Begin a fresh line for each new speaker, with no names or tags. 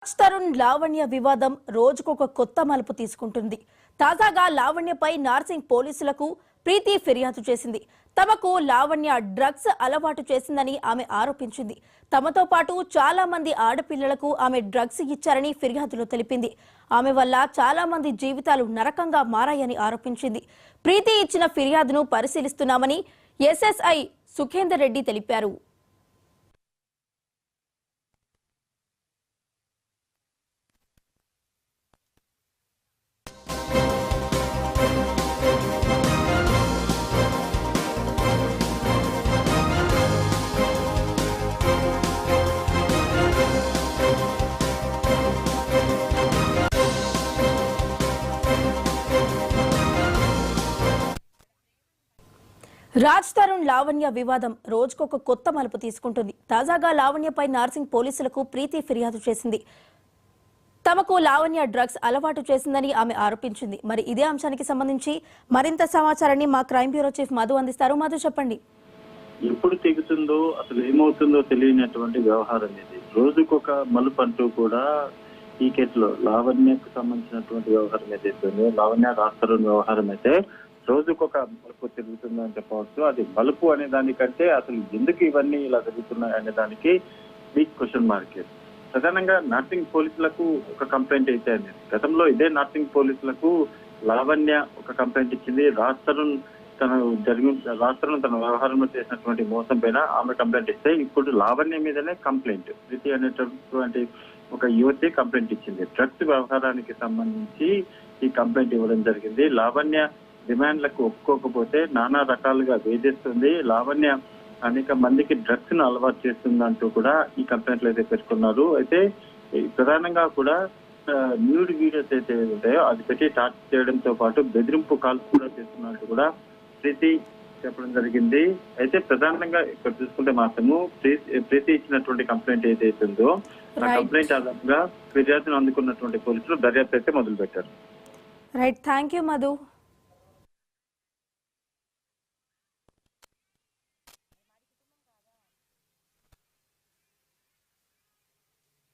తరుణ్ లావణ్య వివాదం రోజుకొక కొత్త మలుపు తీసుకుంటుంది. తాజాగా లావణ్యపై నార్సింగ్ పోలీసులకు ప్రీతి ఫిర్యాదు చేసింది. తమకు లావణ్య డ్రగ్స్ అలవాటు చేసిందని ఆమె ఆరోపించింది. తమతో పాటు చాలా మంది ఆడపిల్లలకు ఆమె డ్రగ్స్ ఇచ్చారని ఫిర్యాదులో తెలిపింది. ఆమె వల్ల చాలా మంది జీవితాలు నరకంగా మారాయని ఆరోపించింది. ప్రీతి ఇచ్చిన ఫిర్యాదును పరిశీలిస్తున్నామని ఎస్ఎస్ఐ సుఖేందర్ రెడ్డి తెలిపారు. రాజ్ తరుణ్ లావణ్య వివాదం రోజుకొక కొత్త మలుపు తీసుకుంటుంది. తాజాగా లావణ్యపై నార్సింగ్ పోలీసులకు ప్రీతి ఫిర్యాదు చేసింది. తమకు లావణ్య డ్రగ్స్ అలవాటు చేసిందని ఆమె ఆరోపించింది. మరి ఇదే అంశానికి సంబంధించి మరింత సమాచారాన్ని మా క్రైమ్ బ్యూరో చీఫ్ మధు అందిస్తారు. మధు, చెప్పండి.
ఎప్పుడు తెగుతుందో అసలు ఏమవుతుందో తెలియనటువంటి వ్యవహారం ఇది. రోజుకొక మలుపు అంటూ కూడా ఈ కేసులో లావణ్యకు సంబంధించినటువంటి వ్యవహారం ఏదైతే లావణ్య రాజ్ తరుణ్ వ్యవహారం అయితే రోజుకొక మలుపు తిరుగుతుందని చెప్పవచ్చు. అది మలుపు అనే దానికంటే అసలు ఎందుకు ఇవన్నీ ఇలా జరుగుతున్నాయి అనే దానికి బిగ్ క్వశ్చన్ మార్క్. ప్రధానంగా నార్సింగ్ పోలీసులకు ఒక కంప్లైంట్ అయితే అండి. గతంలో ఇదే నార్సింగ్ పోలీసులకు లావణ్య ఒక కంప్లైంట్ ఇచ్చింది. రాజ్ తరుణ్ తన వ్యవహారంలో చేసినటువంటి మోసం పైన ఆమె కంప్లైంట్ ఇస్తే ఇప్పుడు లావణ్య మీదనే కంప్లైంట్. ప్రీతి అనేటటువంటి ఒక యువతి కంప్లైంట్ ఇచ్చింది. డ్రగ్స్ వ్యవహారానికి సంబంధించి ఈ కంప్లైంట్ ఇవ్వడం జరిగింది. లావణ్య డిమాండ్లకు ఒప్పుకోకపోతే నానా రకాలుగా వేధిస్తుంది. లావణ్య అనేక మందికి డ్రగ్స్ ను అలవాటు చేస్తుందంటూ కూడా ఈ కంప్లైంట్లు అయితే పెట్టుకున్నారు. అయితే ప్రధానంగా కూడా న్యూడ్ వీడియోస్ అయితే ఉంటాయో అది పెట్టి టార్చర్ చేయడంతో పాటు బెదిరింపు కాల్స్ కూడా చేస్తున్నట్టు కూడా ప్రీతి చెప్పడం జరిగింది. అయితే ప్రధానంగా ఇక్కడ చూసుకుంటే మాత్రము ప్రీతి ఇచ్చినటువంటి కంప్లైంట్ ఏదైతే ఉందో ఆ కంప్లైంట్ ఆధారంగా ఫిర్యాదును అందుకున్నటువంటి పోలీసులు దర్యాప్తు అయితే మొదలు పెట్టారు.
Right, thank you Madhu.